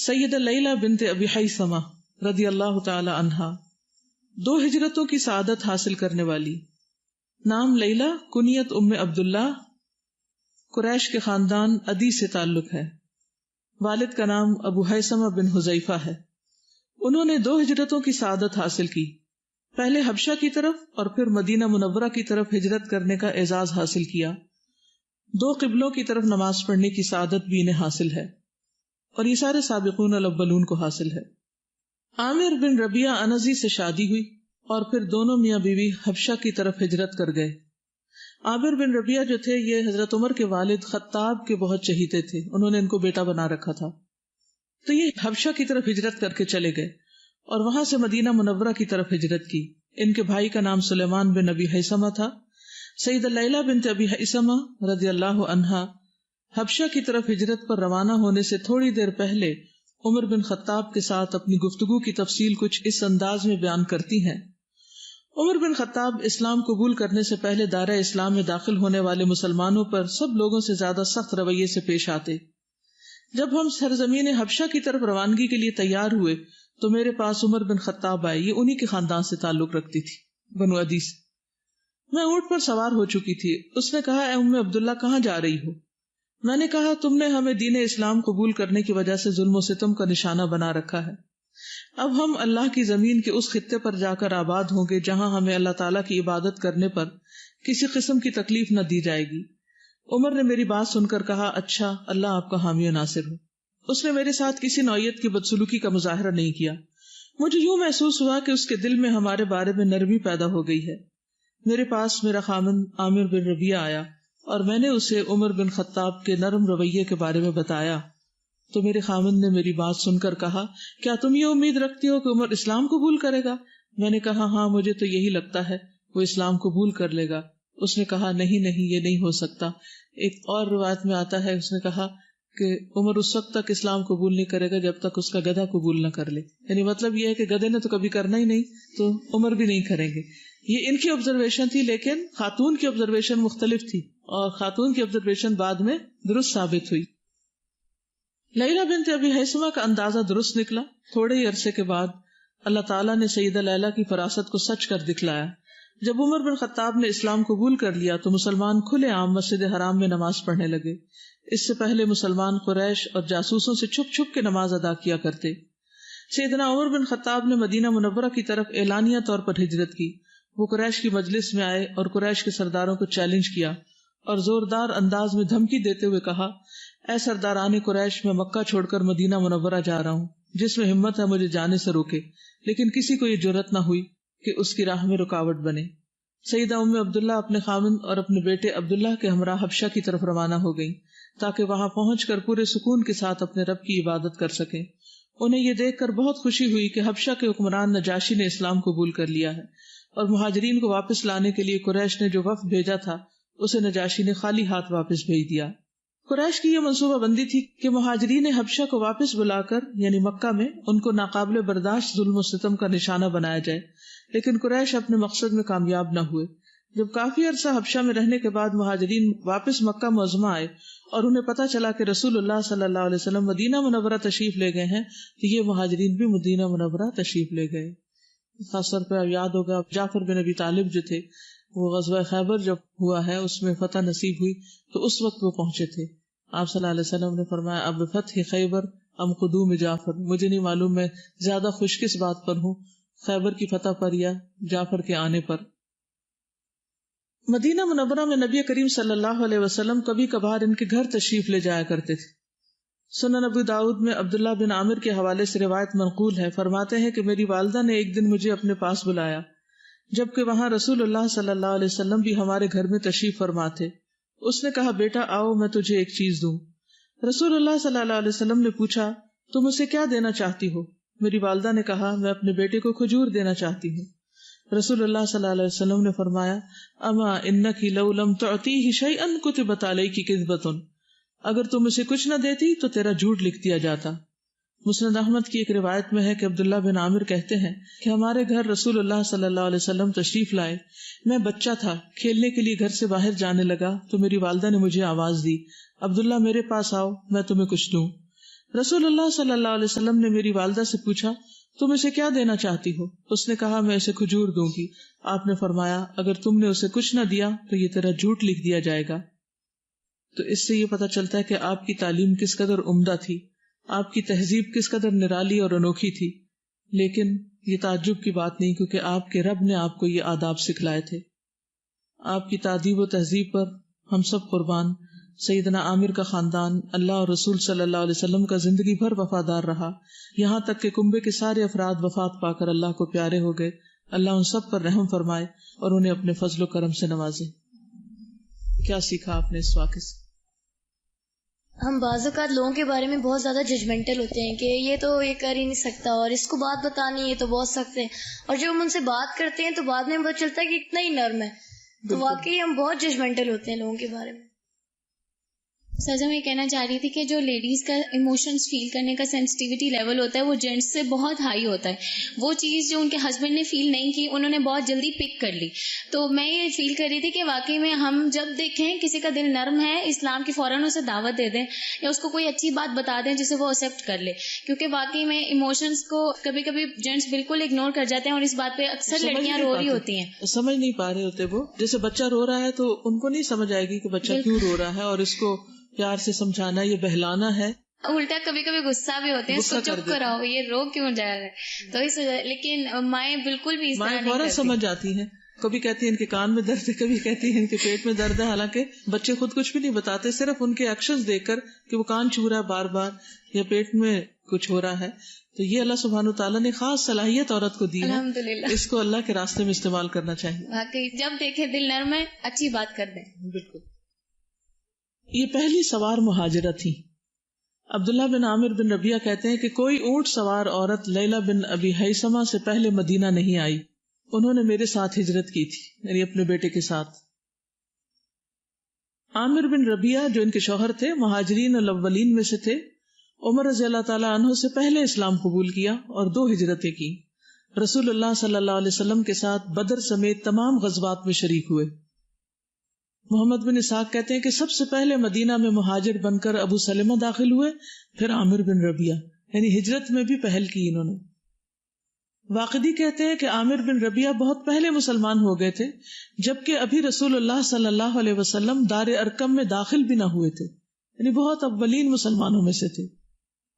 سیدہ لیلہ بنت ابی حیثمہ رضی اللہ تعالی عنہا 2 ہجرتوں کی سعادت حاصل کرنے والی. نام لیلہ، کنیت ام عبداللہ، قریش کے خاندان عدی سے تعلق ہے. والد کا نام ابو حیثمہ بن حذیفہ ہے. انہوں نے 2 ہجرتوں کی سعادت حاصل کی، پہلے حبشہ کی طرف اور پھر مدینہ منورہ کی طرف ہجرت کرنے کا اعزاز حاصل کیا. 2 قبلوں کی طرف نماز پڑھنے کی سعادت بھی انہیں حاصل ہے، اور یہ سارے سابقون الاولون کو حاصل ہے. عامر بن ربیعہ انزی سے شادی ہوئی اور پھر دونوں میاں بیوی حبشہ کی طرف ہجرت کر گئے. عامر بن ربیعہ جو تھے یہ حضرت عمر کے والد خطاب کے بہت چہیتے تھے، انہوں نے ان کو بیٹا بنا رکھا تھا. تو یہ حبشہ کی طرف ہجرت کر کے چلے گئے اور وہاں سے مدینہ منورہ کی طرف ہجرت کی. ان کے بھائی کا نام سلیمان بن ابی حیثمہ تھا. سیدہ لیلہ بنت ابی حیثمہ رضی اللہ عنہا حبشہ کی طرف ہجرت پر روانہ ہونے سے تھوڑی دیر پہلے عمر بن خطاب کے ساتھ اپنی گفتگو کی تفصیل کچھ اس انداز میں بیان کرتی ہیں. عمر بن خطاب اسلام قبول کرنے سے پہلے دائرہ اسلام میں داخل ہونے والے مسلمانوں پر سب لوگوں سے زیادہ سخت رویے سے پیش آتے. جب ہم سرزمین حبشہ کی طرف روانگی کے لیے تیار ہوئے تو میرے پاس عمر بن خطاب آئے. یہ انہی کے خاندان سے تعلق رکھتی تھی، بنو عدی سے. میں اونٹ پر سوار ہو چکی تھی. اس نے کہا، اے ام عبداللہ کہاں جا رہی ہو؟ میں نے کہا، تم نے ہمیں دین اسلام قبول کرنے کی وجہ سے ظلم و ستم کا نشانہ بنا رکھا ہے. اب ہم اللہ کی زمین کے اس خطے پر جا کر آباد ہوں گے جہاں ہمیں اللہ تعالیٰ کی عبادت کرنے پر کسی قسم کی تکلیف نہ دی جائے گی. عمر نے میری بات سن کر کہا، اچھا، اللہ آپ کا حامی و ناصر ہو. اس نے میرے ساتھ کسی نوعیت کی بدسلوکی کا مظاہرہ نہیں کیا. مجھے یوں محسوس ہوا کہ اس کے دل میں ہمارے بارے میں نرمی پیدا ہو گئی ہے. میرے پاس میرا خامند عامر بن ربیعہ آیا اور میں نے اسے عمر بن خطاب کے نرم رویے کے بارے میں بتایا. تو میرے خامند نے میری بات سن کر کہا، کیا تم یہ امید رکھتی ہو کہ عمر اسلام قبول کرے گا؟ میں نے کہا، ہاں، مجھے تو یہی لگتا ہے وہ اسلام قبول کر لے گا. اس نے کہا، نہیں، یہ نہیں ہو سکتا. ایک اور روایت میں آتا ہے، اس نے کہا کہ عمر اس وقت تک اسلام قبول نہیں کرے گا جب تک اس کا گدھا قبول نہ کر لے. یعنی مطلب یہ ہے کہ گدھے نے تو کبھی کرنا ہی نہیں، تو عمر بھی نہیں کریں گے. یہ ان کی آبزرویشن تھی، لیکن خاتون کی آبزرویشن مختلف تھی اور خاتون کی آبزرویشن بعد میں درست ثابت ہوئی. لیلہ بنت ابی حیثمہ کا اندازہ درست نکلا. تھوڑے ہی عرصے کے بعد اللہ تعالیٰ نے سیدہ لیلہ کی فراست کو سچ کر دکھلایا. جب عمر بن خطاب نے اسلام قبول کر لیا تو مسلمان کھلے عام مسجد حرام میں نماز پڑھنے لگے. اس سے پہلے مسلمان قریش اور جاسوسوں سے چھپ چھپ کے نماز ادا کیا کرتے. سیدنا عمر بن خطاب نے مدینہ منورہ کی طرف اعلانیہ طور پر ہجرت کی. وہ قریش کی مجلس میں آئے اور قریش کے سرداروں کو چیلنج کیا اور زوردار انداز میں دھمکی دیتے ہوئے کہا، اے سرداران قریش، میں مکہ چھوڑ کر مدینہ منورہ جا رہا ہوں. جس میں ہمت ہے مجھے جانے سے روکے. لیکن کسی کو یہ جرأت نہ ہوئی کہ اس کی راہ میں رکاوٹ بنے. سیدہ ام عبداللہ اپنے خامند اور اپنے بیٹے عبداللہ کے ہمراہ حبشہ کی طرف روانہ ہو گئیں تاکہ وہاں پہنچ کر پورے سکون کے ساتھ اپنے رب کی عبادت کر سکیں. انہیں یہ دیکھ کر بہت خوشی ہوئی کہ حبشہ کے حکمران نجاشی نے اسلام قبول کر لیا ہے اور مہاجرین کو واپس لانے کے لیے قریش نے جو وفد بھیجا تھا اسے نجاشی نے خالی ہاتھ واپس بھیج دیا. قریش کی یہ منصوبہ بندی تھی کہ مہاجرین حبشہ کو واپس بلا کر یعنی مکہ میں ان کو ناقابل برداشت ظلم و ستم کا نشانہ بنایا جائے. لیکن قریش اپنے مقصد میں کامیاب نہ ہوئے. جب کافی عرصہ حبشہ میں رہنے کے بعد مہاجرین واپس مکہ معظمہ آئے اور انہیں پتہ چلا کہ رسول اللہ صلی اللہ علیہ وسلم مدینہ منورہ تشریف لے گئے ہیں تو یہ مہاجرین بھی مدینہ منورہ تشریف لے گئے. خاص طور پہ یاد ہوگا جعفر بن ابی طالب جو تھے، وہ غزوہ خیبر جب ہوا ہے اس میں فتح نصیب ہوئی تو اس وقت وہ پہنچے تھے. آپ صلی اللہ علیہ وسلم نے فرمایا، اب فتح خیبر ام قدوم جعفر، مجھے نہیں معلوم میں زیادہ خوش کس بات پر ہوں، خیبر کی فتح پر یا جعفر کے آنے پر. مدینہ منورہ میں نبی کریم صلی اللہ علیہ وسلم کبھی کبھار ان کے گھر تشریف لے جایا کرتے تھے. سنن ابو داؤد میں عبداللہ بن عامر کے حوالے سے روایت منقول ہے، فرماتے ہیں کہ میری والدہ نے ایک دن مجھے اپنے پاس بلایا جبکہ وہاں رسول اللہ صلی اللہ علیہ وسلم بھی ہمارے گھر میں تشریف فرما تھے. اس نے کہا، بیٹا آؤ میں تجھے ایک چیز دوں. رسول اللہ صلی اللہ علیہ وسلم نے پوچھا، تم اسے کیا دینا چاہتی ہو؟ میری والدہ نے کہا، میں اپنے بیٹے کو کھجور دینا چاہتی ہوں. رسول اللہ صلی اللہ علیہ وسلم نے فرمایا، اما انکی لو لم تعطیہ شیئا کتبت علیک کذبۃ، اگر تم اسے کچھ نہ دیتی تو تیرا جھوٹ لکھ دیا جاتا. مسند احمد کی ایک روایت میں ہے کہ عبداللہ بن عامر کہتے ہیں کہ ہمارے گھر رسول اللہ صلی اللہ علیہ وسلم تشریف لائے. میں بچہ تھا، کھیلنے کے لیے گھر سے باہر جانے لگا تو میری والدہ نے مجھے آواز دی، عبداللہ میرے پاس آؤ، میں تمہیں کچھ دوں. رسول اللہ صلی اللہ علیہ وسلم نے میری والدہ سے پوچھا تم اسے کیا دینا چاہتی ہو؟ اس نے کہا میں اسے کھجور دوں گی۔ آپ نے فرمایا اگر تم نے اسے کچھ نہ دیا تو یہ تیرا جھوٹ لکھ دیا جائے گا۔ تو اس سے یہ پتہ چلتا ہے کہ آپ کی تعلیم کس قدر عمدہ تھی، آپ کی تہذیب کس قدر نرالی اور انوکھی تھی۔ لیکن یہ تعجب کی بات نہیں، کیونکہ آپ کے رب نے آپ کو یہ آداب سکھلائے تھے۔ آپ کی تادیب و تہذیب پر ہم سب قربان۔ سیدنا عامر کا خاندان اللہ اور رسول صلی اللہ علیہ وسلم کا زندگی بھر وفادار رہا، یہاں تک کہ کنبے کے سارے افراد وفات پا کر اللہ کو پیارے ہو گئے۔ اللہ ان سب پر رحم فرمائے اور انہیں اپنے فضل و کرم سے نوازے۔ کیا سیکھا آپ نے اس واقعے سے؟ ہم بعض اوقات لوگوں کے بارے میں بہت زیادہ ججمنٹل ہوتے ہیں کہ یہ تو یہ کر ہی نہیں سکتا، اور اس کو بات بتانی یہ تو بہت سخت ہے، اور جب ہم ان سے بات کرتے ہیں تو بعد میں پتہ چلتا ہے کہ اتنا ہی نرم ہے۔ تو واقعی ہم بہت ججمنٹل ہوتے ہیں لوگوں کے بارے میں۔ سر میں یہ کہنا چاہ رہی تھی کہ جو لیڈیز کا ایموشنز فیل کرنے کا سینسٹیوٹی لیول ہوتا ہے وہ جینٹس سے بہت ہائی ہوتا ہے۔ وہ چیز جو ان کے ہسبینڈ نے فیل نہیں کی انہوں نے بہت جلدی پک کر لی۔ تو میں یہ فیل کر رہی تھی کہ واقعی میں ہم جب دیکھیں کسی کا دل نرم ہے اسلام کی، فوراً اسے دعوت دے دیں یا اس کو کوئی اچھی بات بتا دیں جسے وہ ایکسیپٹ کر لے، کیونکہ واقعی میں ایموشنز کو کبھی کبھی جینٹس بالکل اگنور کر جاتے ہیں، اور اس بات پہ اکثر لڑکیاں رو رہی ہوتی ہیں، سمجھ نہیں پا رہے ہوتے۔ وہ جیسے بچہ رو رہا ہے تو ان کو نہیں سمجھ آئے گی کہ بچہ کیوں رو رہا ہے، اور اس کو پیار سے سمجھانا، یہ بہلانا ہے۔ الٹا کبھی کبھی غصہ بھی ہوتے ہیں، اس کو چپ کراؤ، یہ رو کیوں جا رہا ہے، تو اس وجہ۔ لیکن مائیں بالکل بھی اس طرح نہیں فوراً سمجھ جاتی ہیں، کبھی کہتی ہیں ان کے کان میں درد ہے، کبھی کہتی ہیں ان کے پیٹ میں درد ہے، حالانکہ بچے خود کچھ بھی نہیں بتاتے، صرف ان کے ایکشنز دیکھ کر کہ وہ کان چھو رہا ہے بار بار یا پیٹ میں کچھ ہو رہا ہے۔ تو یہ اللہ سبحانہ وتعالیٰ نے خاص صلاحیت عورت کو دی ہے، الحمدللہ، اس کو اللہ کے راستے میں استعمال کرنا چاہیے۔ واقعی جب دیکھے دل نرم ہے اچھی بات کر دیں۔ بالکل۔ یہ پہلی سوار مہاجرہ تھی۔ عبداللہ بن عامر بن ربیعہ کہتے ہیں کہ کوئی اونٹ سوار عورت لیلہ بن ابی حیثمہ سے پہلے مدینہ نہیں آئی، انہوں نے میرے ساتھ ہجرت کی تھی، یعنی اپنے بیٹے کے ساتھ۔ عامر بن ربیعہ جو ان کے شوہر تھے مہاجرین الاولین میں سے تھے، عمر رضی اللہ تعالیٰ عنہ سے پہلے اسلام قبول کیا اور 2 ہجرتیں کی۔ رسول اللہ صلی اللہ علیہ وسلم کے ساتھ بدر سمیت تمام غزوات میں شریک ہوئے۔ محمد بن اسحاق کہتے ہیں کہ سب سے پہلے مدینہ میں مہاجر بن کر ابو سلمہ داخل ہوئے، پھر عامر بن ربیعہ، یعنی ہجرت میں بھی پہل کی انہوں نے۔ واقدی کہتے ہیں کہ عامر بن ربیعہ بہت پہلے مسلمان ہو گئے تھے، جبکہ ابھی رسول اللہ صلی اللہ علیہ وسلم دار ارقم میں داخل بھی نہ ہوئے تھے، یعنی بہت اولین مسلمانوں میں سے تھے،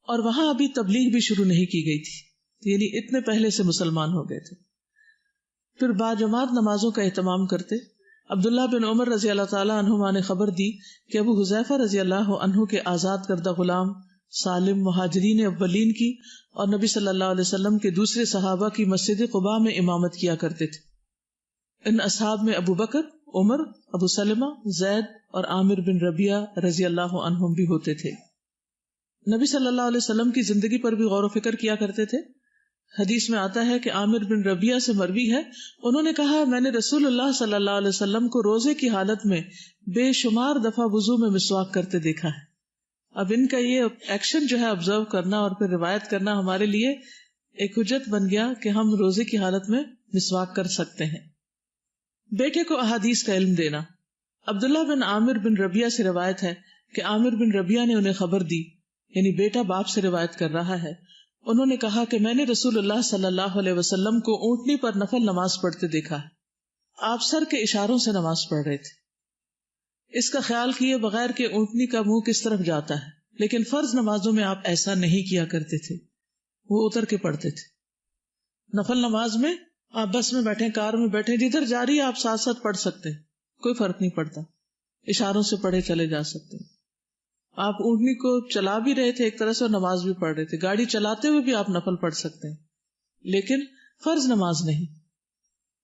اور وہاں ابھی تبلیغ بھی شروع نہیں کی گئی تھی، یعنی اتنے پہلے سے مسلمان ہو گئے تھے۔ پھر باجماعت نمازوں کا اہتمام کرتے۔ عبداللہ بن عمر رضی اللہ تعالیٰ عنہما نے خبر دی کہ ابو حذیفہ رضی اللہ عنہ کے آزاد کردہ غلام سالم مہاجرین اولین کی اور نبی صلی اللہ علیہ وسلم کے دوسرے صحابہ کی مسجد قباء میں امامت کیا کرتے تھے۔ ان اصحاب میں ابو بکر، عمر، ابو سلمہ، زید اور عامر بن ربیعہ رضی اللہ عنہم بھی ہوتے تھے۔ نبی صلی اللہ علیہ وسلم کی زندگی پر بھی غور و فکر کیا کرتے تھے۔ حدیث میں آتا ہے کہ عامر بن ربیعہ سے مروی ہے، انہوں نے کہا میں نے رسول اللہ صلی اللہ علیہ وسلم کو روزے کی حالت میں بے شمار دفعہ وضو میں مسواک کرتے دیکھا ہے۔ اب ان کا یہ ایکشن جو ہے آبزرو کرنا اور پھر روایت کرنا ہمارے لیے ایک حجت بن گیا کہ ہم روزے کی حالت میں مسواک کر سکتے ہیں۔ بیٹے کو احادیث کا علم دینا۔ عبداللہ بن عامر بن ربیعہ سے روایت ہے کہ عامر بن ربیعہ نے انہیں خبر دی، یعنی بیٹا باپ سے روایت کر رہا ہے، انہوں نے کہا کہ میں نے رسول اللہ صلی اللہ علیہ وسلم کو اونٹنی پر نفل نماز پڑھتے دیکھا ہے، آپ سر کے اشاروں سے نماز پڑھ رہے تھے، اس کا خیال کیے بغیر کہ اونٹنی کا منہ کس طرف جاتا ہے، لیکن فرض نمازوں میں آپ ایسا نہیں کیا کرتے تھے، وہ اتر کے پڑھتے تھے۔ نفل نماز میں آپ بس میں بیٹھے، کار میں بیٹھے، جدھر جا رہی ہے آپ ساتھ ساتھ پڑھ سکتے ہیں، کوئی فرق نہیں پڑتا، اشاروں سے پڑھے چلے جا سکتے ہیں۔ آپ اونٹنی کو چلا بھی رہے تھے ایک طرح سے اور نماز بھی پڑھ رہے تھے، گاڑی چلاتے ہوئے بھی آپ نفل پڑھ سکتے ہیں، لیکن فرض نماز نہیں۔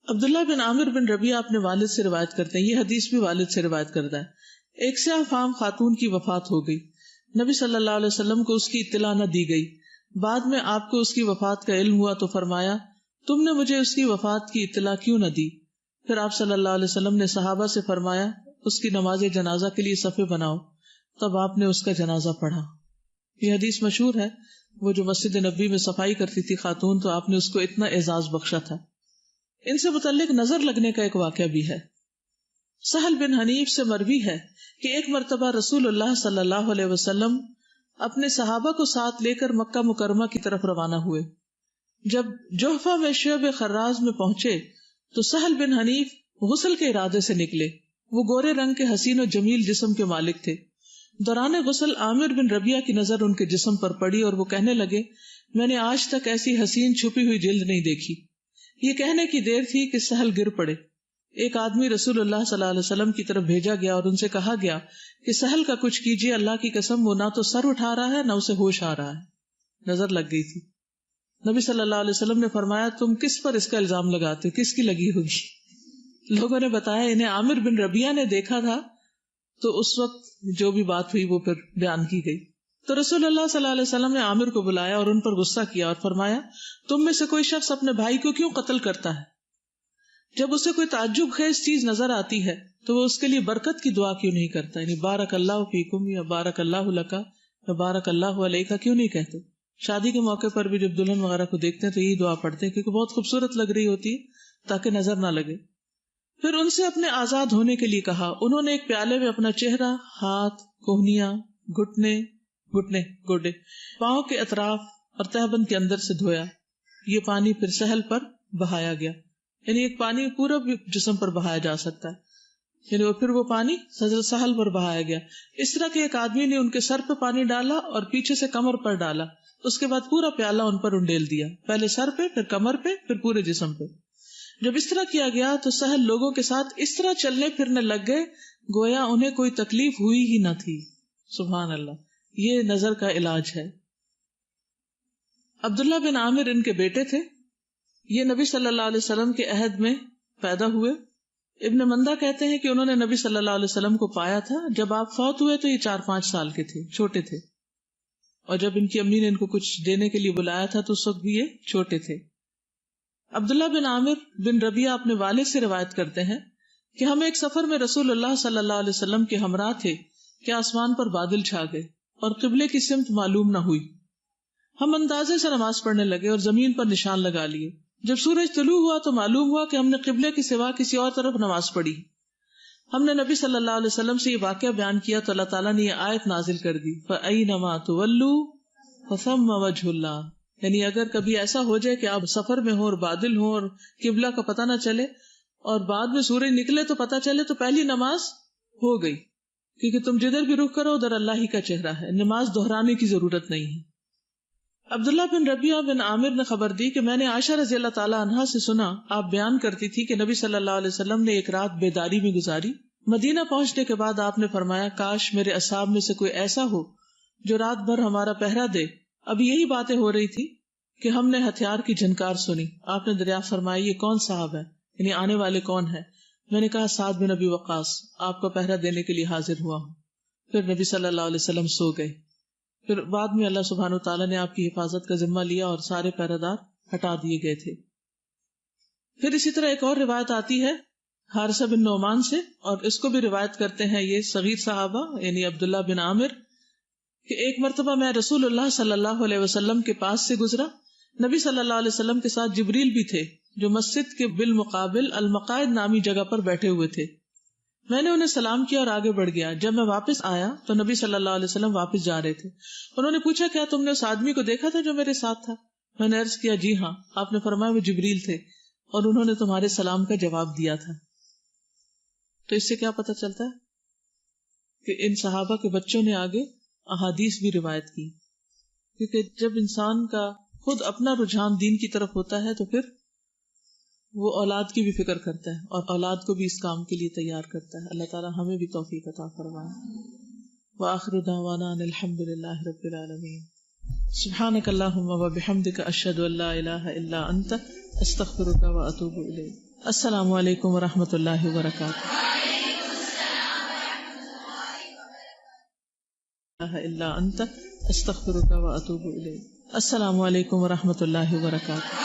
عبداللہ بن عامر بن ربیعہ اپنے والد سے روایت کرتے ہیں، یہ حدیث بھی والد سے روایت کرتا ہے۔ ایک سیاہ فام خاتون کی وفات ہو گئی، نبی صلی اللہ علیہ وسلم کو اس کی اطلاع نہ دی گئی، بعد میں آپ کو اس کی وفات کا علم ہوا تو فرمایا تم نے مجھے اس کی وفات کی اطلاع کیوں نہ دی؟ پھر آپ صلی اللہ علیہ وسلم نے صحابہ سے فرمایا اس کی نماز جنازہ کے لیے صفیں بناؤ، تب آپ نے اس کا جنازہ پڑھا۔ یہ حدیث مشہور ہے، وہ جو مسجد نبوی میں صفائی کرتی تھی خاتون، تو آپ نے اس کو اتنا اعزاز بخشا تھا۔ ان سے متعلق نظر لگنے کا ایک واقعہ بھی ہے۔ سہل بن حنیف سے مروی ہے کہ ایک مرتبہ رسول اللہ صلی اللہ علیہ وسلم اپنے صحابہ کو ساتھ لے کر مکہ مکرمہ کی طرف روانہ ہوئے. جب جحفہ میں شعب خراز میں پہنچے تو سہل بن حنیف غسل کے ارادے سے نکلے. وہ گورے رنگ کے حسین و جمیل جسم کے مالک تھے. دوران غسل عامر بن ربیعہ کی نظر ان کے جسم پر پڑی اور وہ کہنے لگے میں نے آج تک ایسی حسین چھپی ہوئی جلد نہیں دیکھی. یہ کہنے کی دیر تھی کہ سہل گر پڑے. ایک آدمی رسول اللہ صلی اللہ علیہ وسلم کی طرف بھیجا گیا اور ان سے کہا گیا کہ سہل کا کچھ کیجیے, اللہ کی قسم وہ نہ تو سر اٹھا رہا ہے نہ اسے ہوش آ رہا ہے. نظر لگ گئی تھی. نبی صلی اللہ علیہ وسلم نے فرمایا تم کس پر اس کا الزام لگاتے, کس کی لگی ہوگی؟ لوگوں نے بتایا انہیں عامر بن ربیعہ نے دیکھا تھا. تو اس وقت جو بھی بات ہوئی وہ پھر بیان کی گئی. تو رسول اللہ صلی اللہ علیہ وسلم نے عامر کو بلایا اور ان پر غصہ کیا اور فرمایا تم میں سے کوئی شخص اپنے بھائی کو کیوں قتل کرتا ہے؟ جب اسے کوئی تعجب خیز چیز نظر آتی ہے تو وہ اس کے لیے برکت کی دعا کیوں نہیں کرتا؟ یعنی بارک اللہ فیکم یا بارک اللہ لکا یا بارک اللہ علیکا کیوں نہیں کہتے؟ شادی کے موقع پر بھی جب دلہن وغیرہ کو دیکھتے ہیں تو یہی دعا پڑھتے ہیں کیونکہ بہت خوبصورت لگ رہی ہوتی ہے تاکہ نظر نہ لگے. پھر ان سے اپنے آزاد ہونے کے لیے کہا. انہوں نے ایک پیالے میں اپنا چہرہ, ہاتھ, کوہنیاں, گھٹنے, گوڈے, پاؤں کے اطراف اور تہبند کے اندر سے دھویا. یہ پانی پھر سہل پر بہایا گیا. یعنی ایک پانی پورا جسم پر بہایا جا سکتا ہے, یعنی پھر وہ پانی حضرت سہل پر بہایا گیا. اس طرح کے ایک آدمی نے ان کے سر پہ پانی ڈالا اور پیچھے سے کمر پر ڈالا. اس کے بعد پورا پیالہ ان پر انڈیل دیا, پہلے سر پہ, پھر کمر پہ, پھر پورے جسم پہ. جب اس طرح کیا گیا تو سہل لوگوں کے ساتھ اس طرح چلنے پھرنے لگ گئے گویا انہیں کوئی تکلیف ہوئی ہی نہ تھی. سبحان اللہ, یہ نظر کا علاج ہے. عبداللہ بن عامر ان کے بیٹے تھے. یہ نبی صلی اللہ علیہ وسلم کے عہد میں پیدا ہوئے. ابن مندہ کہتے ہیں کہ انہوں نے نبی صلی اللہ علیہ وسلم کو پایا تھا جب آپ فوت ہوئے تو یہ 4-5 سال کے تھے, چھوٹے تھے. اور جب ان کی امی نے ان کو کچھ دینے کے لیے بلایا تھا تو اس وقت بھی یہ چھوٹے تھے. عبداللہ بن عامر بن ربیعہ اپنے والد سے روایت کرتے ہیں کہ ہم ایک سفر میں رسول اللہ صلی اللہ علیہ وسلم کے ہمراہ تھے کہ آسمان پر بادل چھا گئے اور قبلے کی سمت معلوم نہ ہوئی. ہم اندازے سے نماز پڑھنے لگے اور زمین پر نشان لگا لیے. جب سورج طلوع ہوا تو معلوم ہوا کہ ہم نے قبلے کے سوا کسی اور طرف نماز پڑھی. ہم نے نبی صلی اللہ علیہ وسلم سے یہ واقعہ بیان کیا تو اللہ تعالیٰ نے یہ آیت نازل کر دی فَأَيْنَمَا تُوَلُّوا فَثَمَّ وَجْهُ اللَّهِ. یعنی اگر کبھی ایسا ہو جائے کہ آپ سفر میں ہوں اور بادل ہوں اور قبلہ کا پتہ نہ چلے اور بعد میں سورج نکلے تو پتہ چلے تو پہلی نماز ہو گئی, کیونکہ تم جدھر بھی رخ کرو ادھر اللہ ہی کا چہرہ ہے. نماز دہرانے کی ضرورت نہیں ہے. عبداللہ بن ربیعہ بن عامر نے خبر دی کہ میں نے عائشہ رضی اللہ تعالی عنہا سے سنا آپ بیان کرتی تھی کہ نبی صلی اللہ علیہ وسلم نے ایک رات بیداری میں گزاری. مدینہ پہنچنے کے بعد آپ نے فرمایا کاش میرے اصحاب میں سے کوئی ایسا ہو جو رات بھر ہمارا پہرا دے. اب یہی باتیں ہو رہی تھی کہ ہم نے ہتھیار کی جھنکار سنی. آپ نے دریافت فرمایا یہ کون صاحب ہے, یعنی آنے والے کون ہے؟ میں نے کہا سعد بن ابی وقاص, آپ کا پہرا دینے کے لیے حاضر ہوا ہوں. پھر نبی صلی اللہ علیہ وسلم سو گئے. پھر بعد میں اللہ سبحانہ وتعالیٰ نے آپ کی حفاظت کا ذمہ لیا اور سارے پہرہ دار ہٹا دیے گئے تھے. پھر اسی طرح ایک اور روایت آتی ہے حارثہ بن نعمان سے, اور اس کو بھی روایت کرتے ہیں یہ صغیر صحابہ یعنی عبداللہ بن عامر, کہ ایک مرتبہ میں رسول اللہ صلی اللہ علیہ وسلم کے پاس سے گزرا. نبی صلی اللہ علیہ وسلم کے ساتھ جبریل بھی تھے جو مسجد کے بالمقابل المقاعد نامی جگہ پر بیٹھے ہوئے تھے. میں نے انہیں سلام کیا اور آگے بڑھ گیا. جب میں واپس آیا تو نبی صلی اللہ علیہ وسلم واپس جا رہے تھے. انہوں نے پوچھا کیا تم نے اس آدمی کو دیکھا تھا جو میرے ساتھ تھا؟ میں نے عرض کیا جی ہاں. آپ نے فرمایا وہ جبریل تھے اور انہوں نے تمہارے سلام کا جواب دیا تھا. تو اس سے کیا پتہ چلتا ہے کہ ان صحابہ کے بچوں نے آگے احادیث بھی روایت کی, کیونکہ جب انسان کا خود اپنا رجحان دین کی طرف ہوتا ہے تو پھر وہ اولاد کی بھی فکر کرتا ہے اور اولاد کو بھی اس کام کے لیے تیار کرتا ہے. اللہ تعالی ہمیں بھی توفیق عطا فرمائے. وآخر دعوانا ان الحمد للہ رب العالمین. سبحانک اللہم وبحمدک اشہد ان لا الہ الا انت استغفرک واتوب الیک. السلام علیکم ورحمۃ اللہ وبرکاتہ. الا انت استغفرک واتوب الیک. السلام علیکم ورحمۃ اللہ وبرکاتہ.